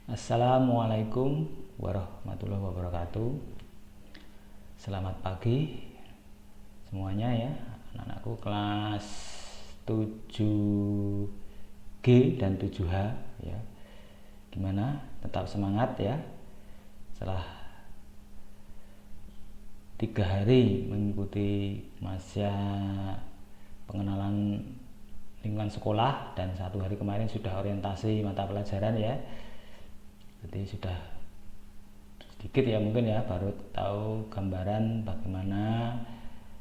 Assalamualaikum warahmatullahi wabarakatuh. Selamat pagi semuanya ya, anak-anakku kelas 7G dan 7H ya. Gimana? Tetap semangat ya. Setelah 3 hari mengikuti masa pengenalan lingkungan sekolah dan 1 hari kemarin sudah orientasi mata pelajaran ya. Jadi sudah sedikit ya mungkin ya baru tahu gambaran bagaimana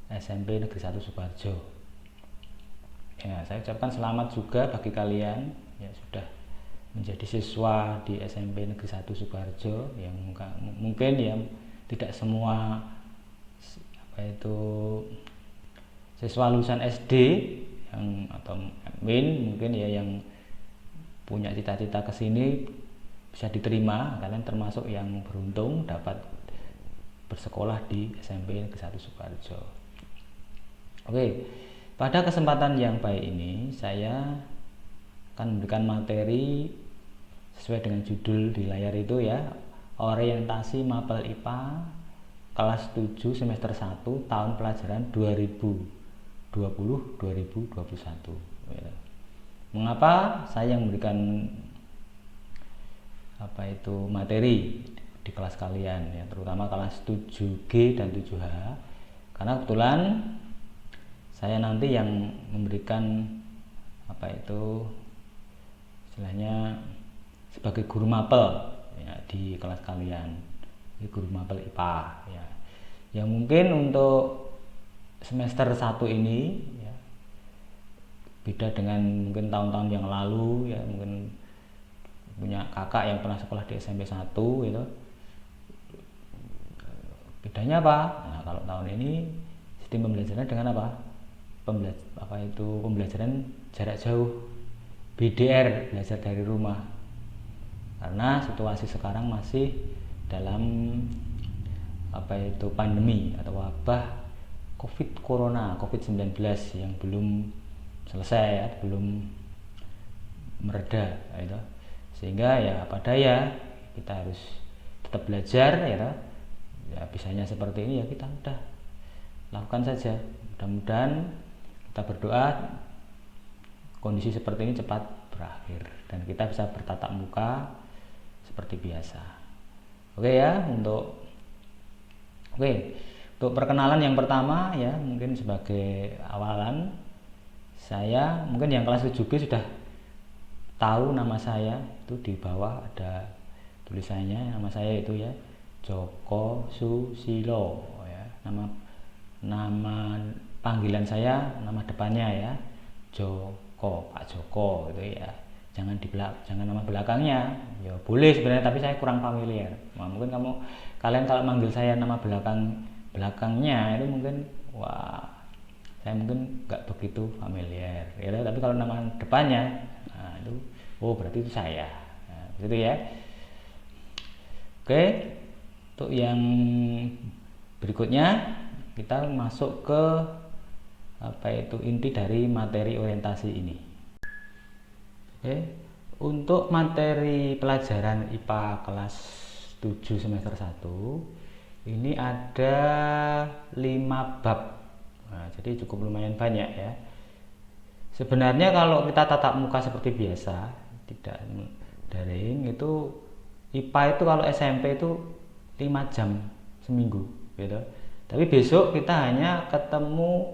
SMP Negeri 1 Sukoharjo. Ya, saya ucapkan selamat juga bagi kalian yang sudah menjadi siswa di SMP Negeri 1 Sukoharjo yang mungkin ya tidak semua siswa lulusan SD yang atau mungkin ya yang punya cita-cita ke sini bisa diterima. Kalian termasuk yang beruntung dapat bersekolah di SMP Negeri 1 Sukoharjo. Oke, pada kesempatan yang baik ini saya akan memberikan materi sesuai dengan judul di layar itu ya, orientasi mapel IPA kelas 7 semester 1 tahun pelajaran 2020-2021 ya. Mengapa saya memberikan materi di kelas kalian ya, terutama kelas 7G dan 7H, karena kebetulan saya nanti yang memberikan istilahnya sebagai guru mapel ya, di kelas kalian, di guru mapel IPA ya. Yang mungkin untuk semester 1 ini ya, beda dengan mungkin tahun-tahun yang lalu ya, mungkin punya kakak yang pernah sekolah di SMP 1 gitu. Bedanya apa? Nah, kalau tahun ini sistem pembelajaran dengan apa? Pembelajaran jarak jauh, BDR, belajar dari rumah. Karena situasi sekarang masih dalam pandemi atau wabah COVID-19 yang belum selesai ya, belum mereda gitu. Sehingga ya kita harus tetap belajar ya, bisanya seperti ini ya kita udah lakukan saja. Mudah-mudahan kita berdoa kondisi seperti ini cepat berakhir dan kita bisa bertatap muka seperti biasa. Oke, untuk perkenalan yang pertama ya, mungkin sebagai awalan, saya mungkin yang kelas 7B sudah tahu nama saya, itu di bawah ada tulisannya, nama saya itu ya Joko Susilo ya, nama panggilan saya, nama depannya ya Joko, Pak Joko gitu ya. Jangan nama belakangnya ya boleh sebenarnya, tapi saya kurang familiar. Nah, mungkin kalian kalau manggil saya nama belakangnya itu mungkin saya mungkin nggak begitu familiar ya, tapi kalau nama depannya itu berarti itu saya. Nah, gitu ya. Oke, untuk yang berikutnya kita masuk ke inti dari materi orientasi ini. Oke, untuk materi pelajaran IPA kelas 7 semester 1 ini ada 5 bab. Nah, jadi cukup lumayan banyak ya. Sebenarnya kalau kita tatap muka seperti biasa, tidak daring, itu IPA itu kalau SMP itu 5 jam seminggu gitu. Tapi besok kita hanya ketemu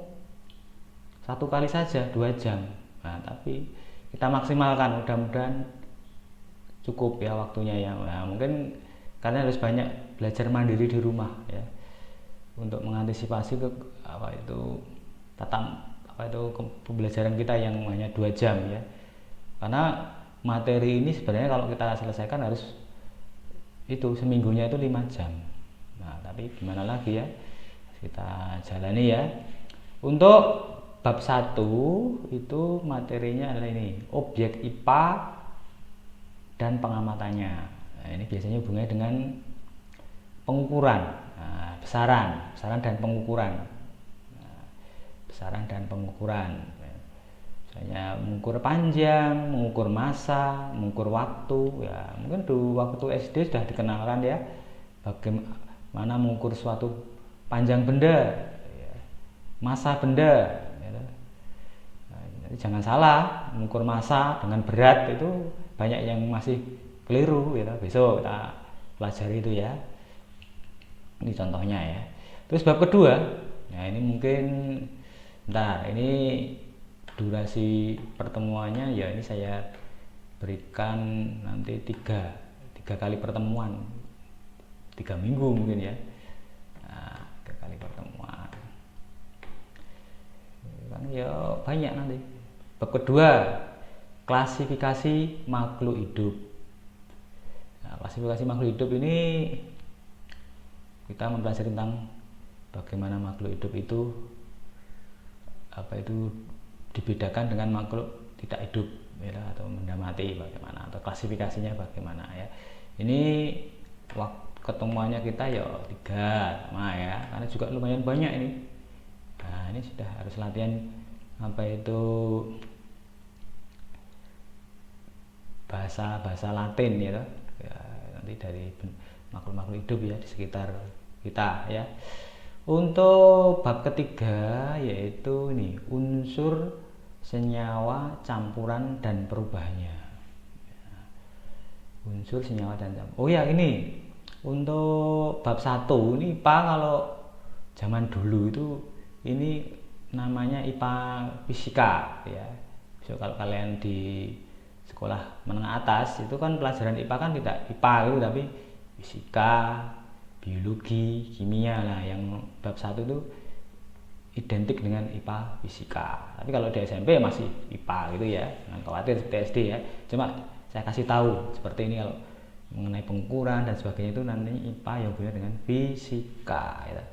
1 kali saja 2 jam. Nah, tapi kita maksimalkan, mudah-mudahan cukup ya waktunya ya. Nah, mungkin karena harus banyak belajar mandiri di rumah ya, untuk mengantisipasi pembelajaran kita yang hanya 2 jam ya. Karena materi ini sebenarnya kalau kita selesaikan harus seminggunya itu 5 jam. Nah, tapi gimana lagi ya, kita jalani ya. Untuk bab 1 itu materinya adalah ini, objek IPA dan pengamatannya. Nah, ini biasanya hubungannya dengan pengukuran, besaran dan pengukuran. Misalnya mengukur panjang, mengukur massa, mengukur waktu. Ya, mungkin dulu waktu SD sudah dikenalkan ya bagaimana mengukur suatu panjang benda, ya, massa benda. Ya. Nah, jangan salah, mengukur massa dengan berat itu banyak yang masih keliru. Ya. Besok kita pelajari itu ya. Ini contohnya ya. Terus bab kedua, nah ini mungkin ini durasi pertemuannya ya ini saya berikan nanti tiga kali pertemuan, 3 minggu mungkin ya. Nah, 3 kali pertemuan kan ya banyak nanti. Bab kedua, klasifikasi makhluk hidup. Nah, klasifikasi makhluk hidup ini kita mempelajari tentang bagaimana makhluk hidup itu dibedakan dengan makhluk tidak hidup ya, atau benda mati bagaimana, atau klasifikasinya bagaimana ya. Ini waktu ketemuannya kita ya 3 sama ya, karena juga lumayan banyak ini. Nah, ini sudah harus latihan bahasa Latin ya, nanti dari makhluk-makhluk hidup ya di sekitar kita ya. Untuk bab ketiga yaitu ini unsur, senyawa, campuran dan perubahannya. Unsur, senyawa dan campuran. Oh ya, ini untuk bab 1 ini IPA kalau zaman dulu itu ini namanya IPA fisika ya. So, kalau kalian di sekolah menengah atas itu kan pelajaran IPA kan tidak IPA itu tapi fisika, biologi, kimia. Nah, yang bab 1 itu identik dengan IPA fisika. Tapi kalau di SMP masih IPA gitu ya. Jangan khawatir seperti SD ya. Cuma saya kasih tahu seperti ini, kalau mengenai pengukuran dan sebagainya itu nanti IPA yang hubungannya dengan fisika ya.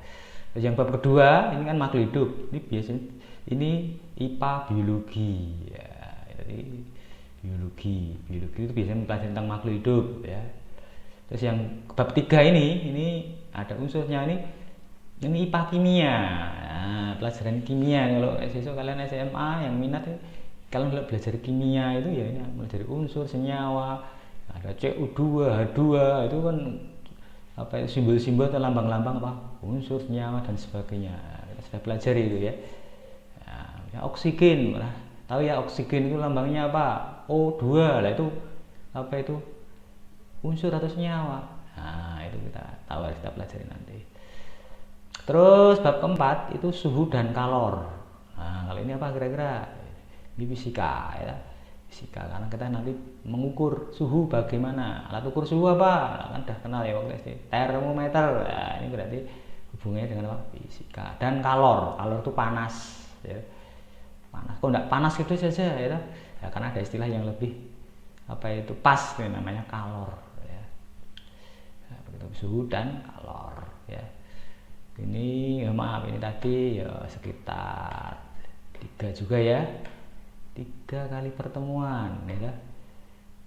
Terus yang bab kedua ini kan makhluk hidup. Ini biasanya ini IPA biologi ya. Jadi biologi itu biasanya mempelajari tentang makhluk hidup ya. Terus yang bab 3 ini ada unsurnya ini IPA kimia. Nah, pelajaran kimia kalau besok kalian SMA yang minat ya, kalau belajar kimia itu ya ini belajar unsur, senyawa, ada CU2, H2 itu kan simbol-simbol atau lambang-lambang unsur, senyawa dan sebagainya. Kita sudah pelajari itu ya. Nah, oksigen, tahu ya oksigen itu lambangnya apa? O2 lah, itu unsur atau senyawa. Nah, itu kita tahu, kita pelajari nanti. Terus bab keempat itu suhu dan kalor. Nah, kalau ini apa kira-kira? Ini fisika ya. Fisika, karena kita nanti mengukur suhu bagaimana. Alat ukur suhu apa? Kan udah kenal ya waktu SD. Termometer. Nah, ini berarti hubungannya dengan apa? Fisika. Dan kalor. Kalor itu panas ya. Panas. Kok enggak panas gitu saja ya? Ya, karena ada istilah yang lebih pas, namanya kalor ya. Nah, begitu suhu dan kalor ya. Ini maaf, ini tadi ya sekitar 3 juga ya, 3 kali pertemuan ya,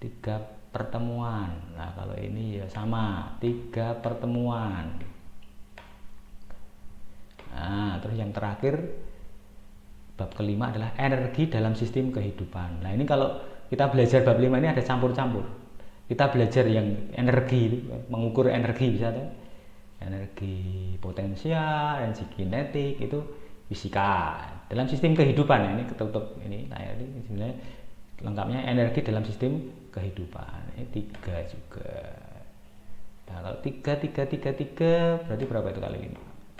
3 pertemuan. Nah, kalau ini ya sama 3 pertemuan. Nah, terus yang terakhir bab kelima adalah energi dalam sistem kehidupan. Nah, ini kalau kita belajar bab 5 ini ada campur-campur. Kita belajar yang energi, mengukur energi bisa tuh. Energi potensial, energi kinetik itu fisika. Dalam sistem kehidupan ini ketutup ini. Nah, ini sebenarnya lengkapnya energi dalam sistem kehidupan. Ini 3 juga. Nah, kalau 3 berarti berapa itu kali ini?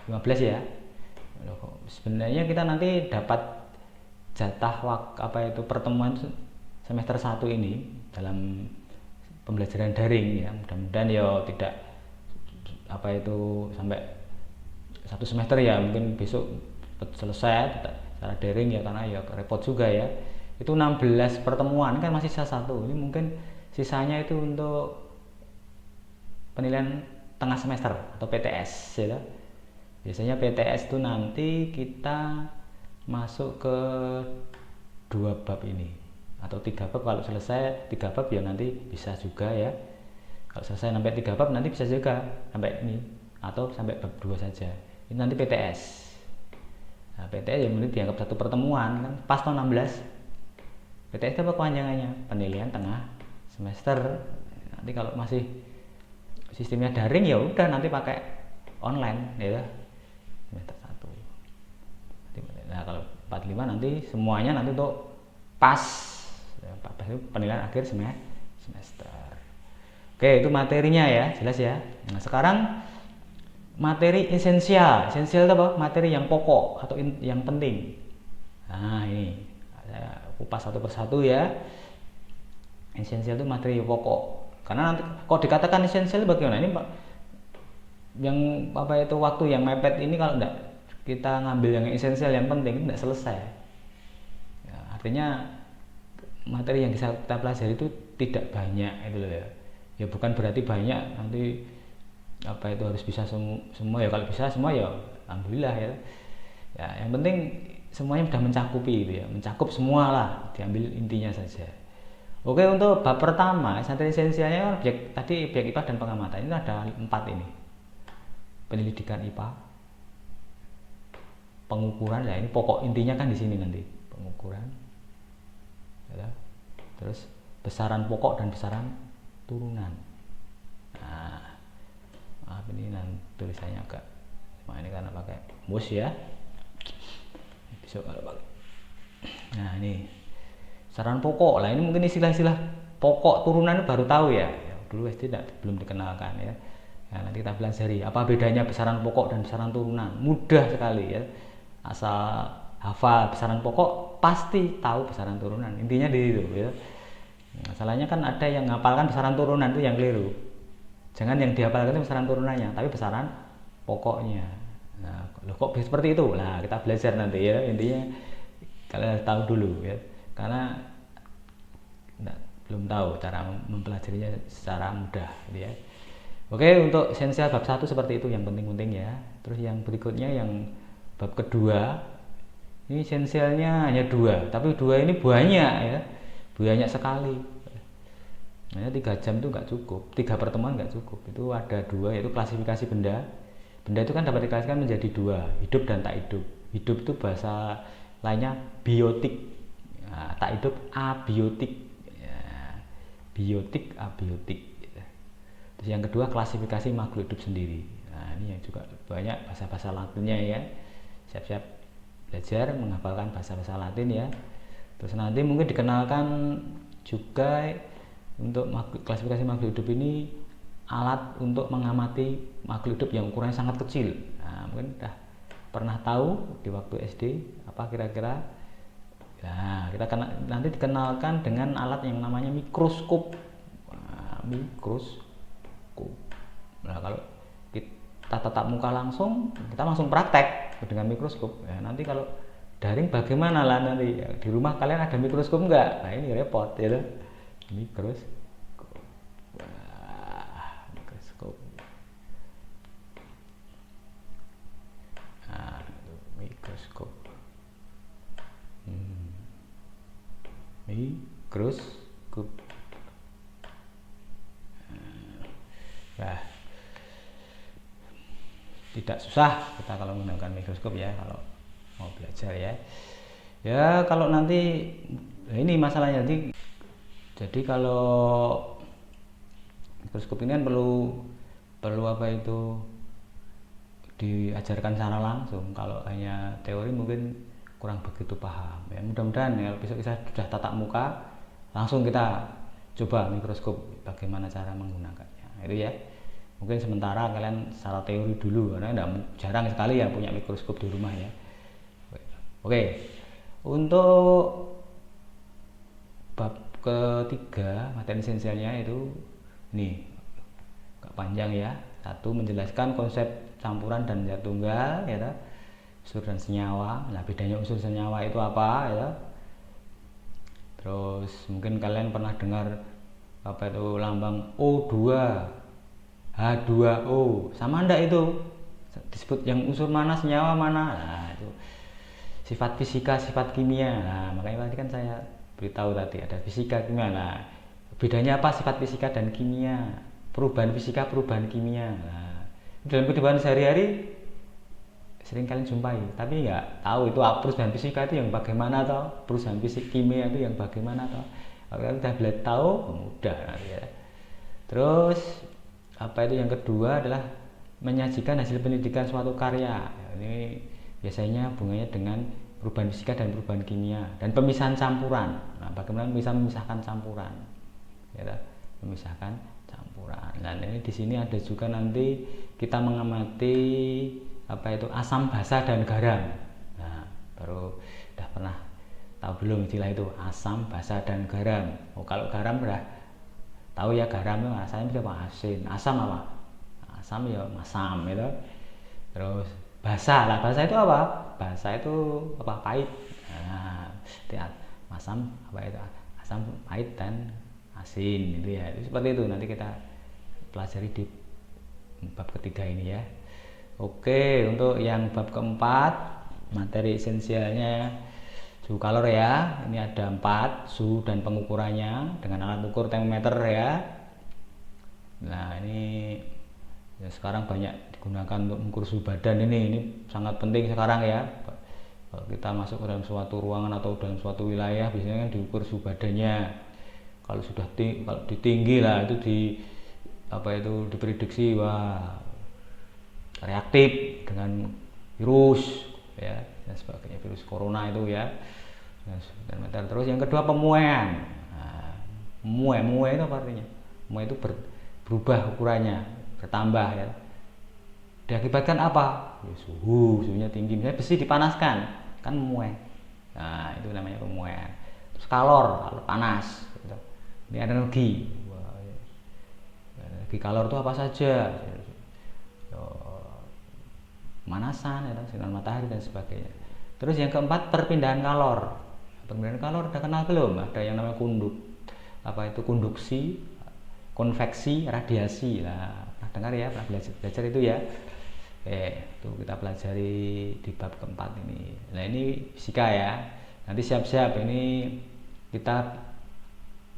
15 ya. Sebenarnya kita nanti dapat jatah pertemuan semester 1 ini dalam pembelajaran daring ya. Mudah-mudahan ya tidak sampai 1 semester ya, mungkin besok selesai secara daring ya, karena ya repot juga ya. Itu 16 pertemuan kan masih sisa 1. Ini mungkin sisanya itu untuk penilaian tengah semester atau PTS ya. Biasanya PTS itu nanti kita masuk ke 2 bab ini atau 3 bab. Kalau selesai 3 bab ya nanti bisa juga ya. Kalau selesai sampai 3 bab nanti bisa juga sampai ini atau sampai bab 2 saja. Ini nanti PTS. Nah, PTS yang mungkin dianggap 1 pertemuan kan pas 16. PTS itu apa kepanjangannya? Penilaian tengah semester. Nanti kalau masih sistemnya daring ya udah nanti pakai online ya semester 1. Nah kalau 45 nanti semuanya nanti untuk pas itu penilaian akhir semester. Oke, itu materinya ya, jelas ya. Nah sekarang materi esensial itu apa? Materi yang pokok atau yang penting. Nah ini saya kupas satu persatu ya. Esensial itu materi pokok. Karena nanti kalau dikatakan esensial bagaimana? Ini yang apa itu waktu yang mepet ini kalau enggak kita ngambil yang esensial yang penting itu enggak selesai. Ya, artinya materi yang bisa kita pelajari itu tidak banyak itu loh ya. Ya bukan berarti banyak nanti apa itu harus bisa semua ya, kalau bisa semua ya alhamdulillah ya. Ya yang penting semuanya sudah mencakupi gitu ya, mencakup semua lah, diambil intinya saja. Oke, untuk bab pertama materi esensialnya tadi objek IPA dan pengamatan ini ada 4 ini. Penyelidikan IPA, pengukuran ya, ini pokok intinya kan di sini nanti pengukuran ya. Terus besaran pokok dan besaran turunan. Nah, maaf ini tulisannya agak ini karena pakai mus ya, besok kalau pakai. Nah ini besaran pokok lah, ini mungkin istilah-istilah pokok turunan baru tahu ya, dulu SD belum dikenalkan ya. Ya, nanti kita pelajari apa bedanya besaran pokok dan besaran turunan, mudah sekali ya, asal hafal besaran pokok pasti tahu besaran turunan, intinya di situ ya. Masalahnya kan ada yang menghafalkan besaran turunan, itu yang keliru. Jangan yang dihafalkan itu besaran turunannya, tapi besaran pokoknya. Nah, loh kok seperti itu? Nah, kita belajar nanti ya, intinya kalian harus tahu dulu ya, karena belum tahu cara mempelajarinya secara mudah gitu ya. Oke, untuk esensial bab 1 seperti itu yang penting-penting ya. Terus yang berikutnya yang bab kedua, ini esensialnya hanya 2, tapi 2 ini banyak ya, banyak sekali. Nah, 3 jam itu nggak cukup, 3 pertemuan nggak cukup. Itu ada 2, yaitu klasifikasi benda. Benda itu kan dapat diklasifikasikan menjadi 2, hidup dan tak hidup. Hidup itu bahasa lainnya biotik, nah, tak hidup abiotik ya, biotik abiotik. Terus yang kedua klasifikasi makhluk hidup sendiri. Nah ini yang juga banyak bahasa-bahasa Latinnya ya, siap-siap belajar menghafalkan bahasa-bahasa Latin ya. Terus nanti mungkin dikenalkan juga untuk klasifikasi makhluk hidup ini alat untuk mengamati makhluk hidup yang ukurannya sangat kecil. Nah mungkin udah pernah tahu di waktu SD apa kira-kira. Nah kita nanti dikenalkan dengan alat yang namanya mikroskop. Nah, mikroskop. Nah kalau kita tatap muka langsung, kita langsung praktek dengan mikroskop. Ya, nanti kalau daring bagaimana lah nanti ya, di rumah kalian ada mikroskop enggak? Nah ini repot ya, mikroskop. Wah, mikroskop. Nah, mikroskop. Mikroskop. Nah, tidak susah kita kalau menggunakan mikroskop ya, kalau mau belajar ya. Ya kalau nanti ini masalahnya jadi kalau mikroskop ini kan perlu apa itu diajarkan secara langsung. Kalau hanya teori mungkin kurang begitu paham ya. Mudah-mudahan ya besok kita sudah tatap muka langsung kita coba mikroskop bagaimana cara menggunakannya itu ya. Mungkin sementara kalian secara teori dulu karena jarang sekali yang punya mikroskop di rumah ya. Oke, untuk bab ketiga materi esensialnya itu ini agak panjang ya. 1 menjelaskan konsep campuran dan zat tunggal ya, unsur dan senyawa. Nah bedanya unsur senyawa itu apa ya. Terus mungkin kalian pernah dengar apa itu lambang O2, H2O, sama enggak itu disebut yang unsur mana, senyawa mana. Nah itu sifat fisika, sifat kimia. Nah makanya tadi kan saya beritahu tadi ada fisika, kimia. Nah bedanya apa sifat fisika dan kimia, perubahan fisika, perubahan kimia. Nah dalam kehidupan sehari-hari sering kalian jumpai, tapi nggak tahu itu perubahan fisika itu yang bagaimana toh, perubahan fisik kimia itu yang bagaimana toh. Kalau kalian udah belajar tahu, mudah nanti ya. Terus apa itu yang kedua adalah menyajikan hasil pendidikan suatu karya. Ini biasanya hubungannya dengan perubahan fisika dan perubahan kimia dan pemisahan campuran. Nah, bagaimana bisa memisahkan campuran, ya, memisahkan campuran. Dan ini di sini ada juga nanti kita mengamati apa itu asam basa dan garam. Nah, baru udah pernah tahu belum istilah itu asam basa dan garam? Oh, kalau garam udah tahu ya, garam itu rasanya apa? Asin. Asam apa? Asam ya masam itu. Terus basa lah, basa itu apa? Basa itu apa? Pahit. Nah, lihat masam apa itu? Asam, pahit dan asin itu ya. Itu seperti itu nanti kita pelajari di bab ketiga ini ya. Oke, untuk yang bab keempat, materi esensialnya suhu kalor ya. Ini ada 4 suhu dan pengukurannya dengan alat ukur termometer ya. Nah, ini ya sekarang banyak digunakan untuk mengukur suhu badan. Ini sangat penting sekarang ya. Kalau kita masuk ke dalam suatu ruangan atau dalam suatu wilayah, biasanya kan diukur suhu badannya. Kalau sudah kalau tinggi lah itu diprediksi wah reaktif dengan virus ya dan sebagainya, virus corona itu ya. Dan terus yang kedua pemuaian. Nah, muai itu apa artinya? Muai itu berubah ukurannya, bertambah ya. Diakibatkan apa? Ya, suhunya tinggi, misalnya besi dipanaskan kan memuai. Nah, itu namanya pemuaian. Terus kalor panas gitu. Ini energi. Wah, ya. Energi kalor itu apa saja? Pemanasan, ya, sinar matahari dan sebagainya. Terus yang keempat perpindahan kalor. Perpindahan kalor udah kenal belum? Ada yang namanya konduksi, konveksi, radiasi. Nah, pernah dengar ya, pernah belajar itu ya. Itu kita pelajari di bab keempat ini. Nah, ini fisika ya. Nanti siap-siap ini kita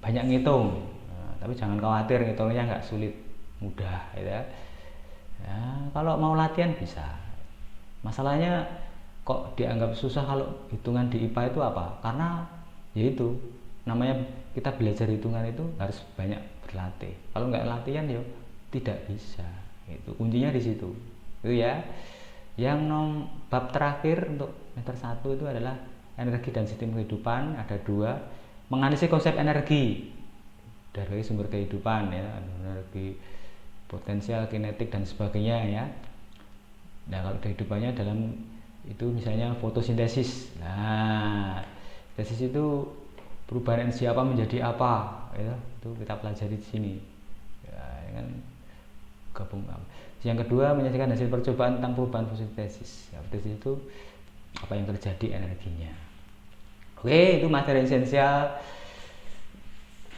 banyak ngitung. Nah, tapi jangan khawatir, ngitungnya nggak sulit, mudah ya. Ya, kalau mau latihan bisa. Masalahnya kok dianggap susah kalau hitungan di IPA itu apa? Karena yaitu namanya kita belajar hitungan itu harus banyak berlatih. Kalau nggak latihan ya tidak bisa. Itu kuncinya di situ. Itu ya. Yang bab terakhir untuk semester 1 itu adalah energi dan sistem kehidupan. Ada 2, menganalisis konsep energi dari sumber kehidupan ya, energi potensial, kinetik dan sebagainya ya. Nah, kalau kehidupannya dalam itu misalnya fotosintesis. Nah, sintesis itu perubahan energi apa menjadi apa ya, itu kita pelajari di sini ya, kan gabung. Yang kedua menyajikan hasil percobaan tentang perubahan fotosintesis ya, fotosintesis itu apa yang terjadi energinya. Oke, itu materi esensial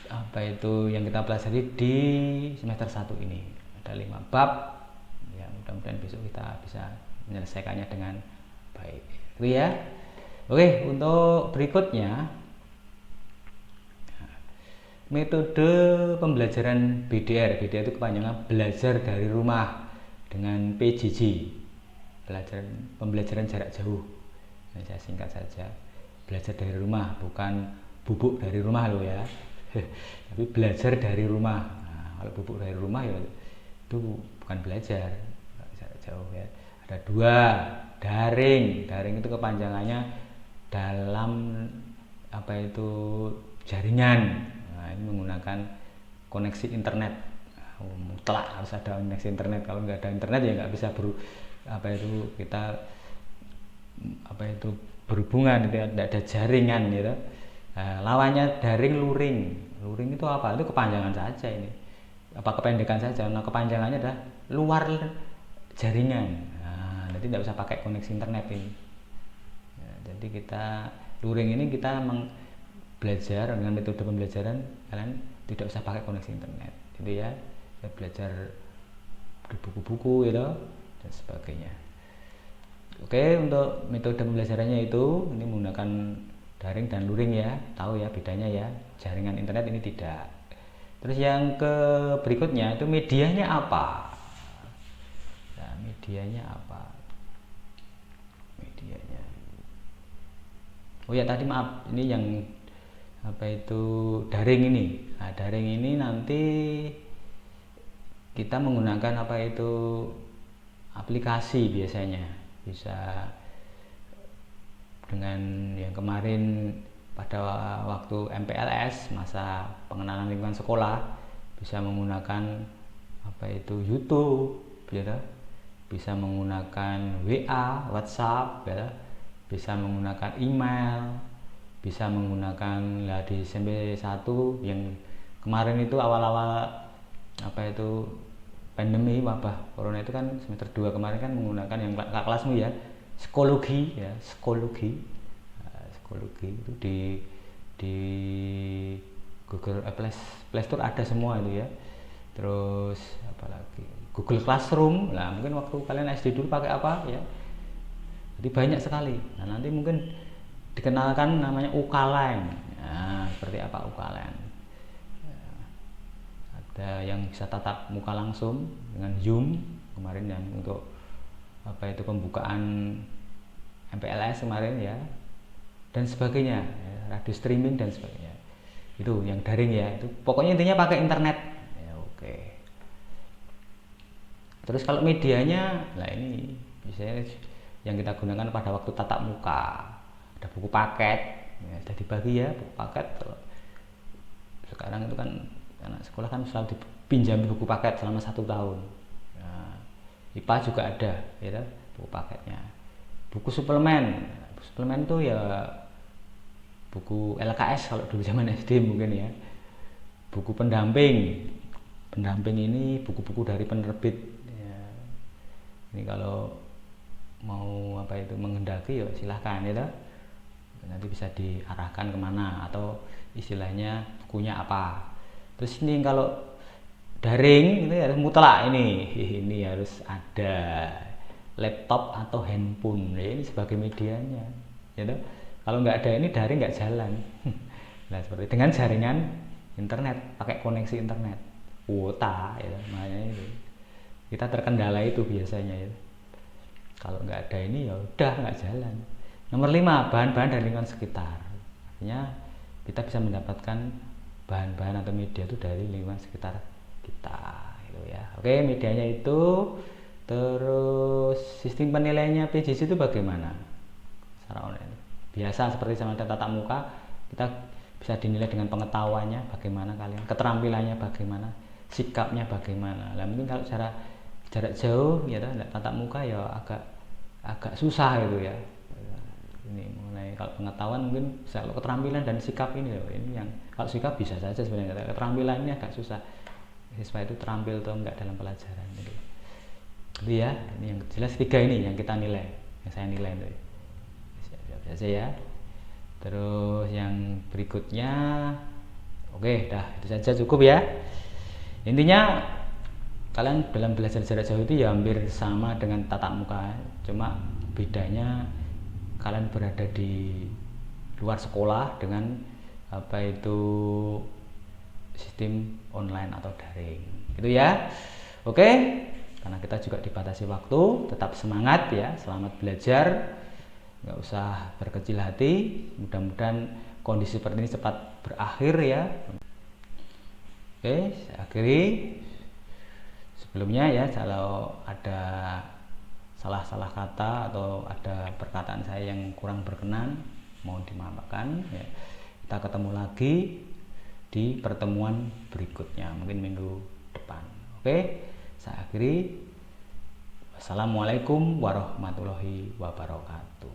apa itu yang kita pelajari di semester 1 ini. Ada 5 bab ya, mudah-mudahan besok kita bisa menyelesaikannya dengan baik itu ya. Oke, untuk berikutnya metode pembelajaran BDR. BDR itu kepanjangan belajar dari rumah dengan PJJ, pembelajaran jarak jauh. Nah, saya singkat saja, belajar dari rumah, bukan bubuk dari rumah loh ya. Tapi belajar dari rumah. Nah, kalau bubuk dari rumah ya itu bukan belajar jarak jauh ya. Ada 2, daring. Daring itu kepanjangannya dalam apa itu jaringan. Nah, ini menggunakan koneksi internet. Mutlak harus ada koneksi internet. Kalau nggak ada internet ya nggak bisa kita berhubungan, tidak ada jaringan gitu. Nah, lawannya daring, luring. Luring itu apa? Itu kepanjangan saja ini. Apa kependekan saja. Nah, kepanjangannya adalah luar jaringan. Nah, jadi tidak usah pakai koneksi internet ini. Ya, jadi luring ini kita belajar dengan metode pembelajaran kalian tidak usah pakai koneksi internet. Jadi ya, belajar di buku-buku gitu dan sebagainya. Oke, untuk metode pembelajarannya itu ini menggunakan daring dan luring ya, tahu ya bedanya ya. Jaringan internet ini tidak. Terus yang berikutnya itu medianya apa? Nah, medianya apa? Oh ya tadi maaf, ini yang apa itu daring ini. Nah, daring ini nanti kita menggunakan apa itu aplikasi biasanya, bisa dengan yang kemarin pada waktu MPLS, masa pengenalan lingkungan sekolah, bisa menggunakan apa itu YouTube ya, bisa menggunakan WA, WhatsApp ya, bisa menggunakan email, bisa menggunakan di SMP 1 yang kemarin itu awal-awal apa itu pandemi wabah corona itu kan semester 2 kemarin kan menggunakan yang kelasmu ya, psikologi ya, psikologi itu di Google Play Store ada semua itu ya. Terus apalagi Google Classroom. Nah mungkin waktu kalian SD dulu pakai apa ya, jadi banyak sekali. Nah nanti mungkin dikenalkan namanya Ukaline. Nah seperti apa Ukaline, ada yang bisa tatap muka langsung dengan Zoom kemarin, yang untuk apa itu pembukaan MPLS kemarin ya, dan sebagainya ya, radio streaming dan sebagainya. Itu yang daring ya, itu pokoknya intinya pakai internet ya. Oke. Terus kalau medianya, nah ini biasanya yang kita gunakan pada waktu tatap muka, ada buku paket ya, sudah dibagi ya buku paket. Sekarang itu kan anak sekolah kan selalu dipinjami buku paket selama 1 tahun. Nah, IPA juga ada ya, buku paketnya. Buku suplemen itu ya buku LKS kalau dulu zaman SD mungkin ya. Buku pendamping ini buku-buku dari penerbit ya. Ini kalau mau apa itu mengendaki ya silahkan ya, nanti bisa diarahkan kemana atau istilahnya bukunya apa. Terus ini kalau daring itu harus mutlak, ini harus ada laptop atau handphone ya, ini sebagai medianya ya. Kalau nggak ada ini daring nggak jalan. Nah seperti dengan jaringan internet, pakai koneksi internet kuota ya, makanya itu kita terkendala itu biasanya ya. Kalau nggak ada ini ya udah nggak jalan. Nomor 5, bahan-bahan dari lingkungan sekitar. Artinya kita bisa mendapatkan bahan-bahan atau media itu dari lingkungan sekitar kita gitu ya. Oke, medianya itu. Terus sistem penilaiannya PJJ itu bagaimana secara online? Biasa seperti sama tatap muka, kita bisa dinilai dengan pengetahuannya bagaimana kalian, keterampilannya bagaimana, sikapnya bagaimana. Lah mungkin kalau jarak jauh ya tatap muka ya agak susah gitu ya. Ini mengenai kalau pengetahuan mungkin bisa, kalau keterampilan dan sikap ini loh, ini yang kalau sikap bisa saja sebenarnya, keterampilan ini agak susah. Siswa itu terampil atau enggak dalam pelajaran gitu. Jadi ya, ini yang jelas 3 ini yang kita nilai, yang saya nilai itu. Biasa ya. Terus yang berikutnya, oke, dah itu saja cukup ya. Intinya kalian dalam belajar jarak jauh itu ya hampir sama dengan tatap muka, cuma bedanya kalian berada di luar sekolah dengan apa itu sistem online atau daring. Itu ya. Oke. Karena kita juga dibatasi waktu, tetap semangat ya, selamat belajar, nggak usah berkecil hati, mudah-mudahan kondisi seperti ini cepat berakhir ya. Oke, saya akhiri. Sebelumnya ya, kalau ada salah-salah kata atau ada perkataan saya yang kurang berkenan, mohon dimaafkan ya. Kita ketemu lagi di pertemuan berikutnya, mungkin minggu depan. Oke. Saya akhiri. Wassalamualaikum warahmatullahi wabarakatuh.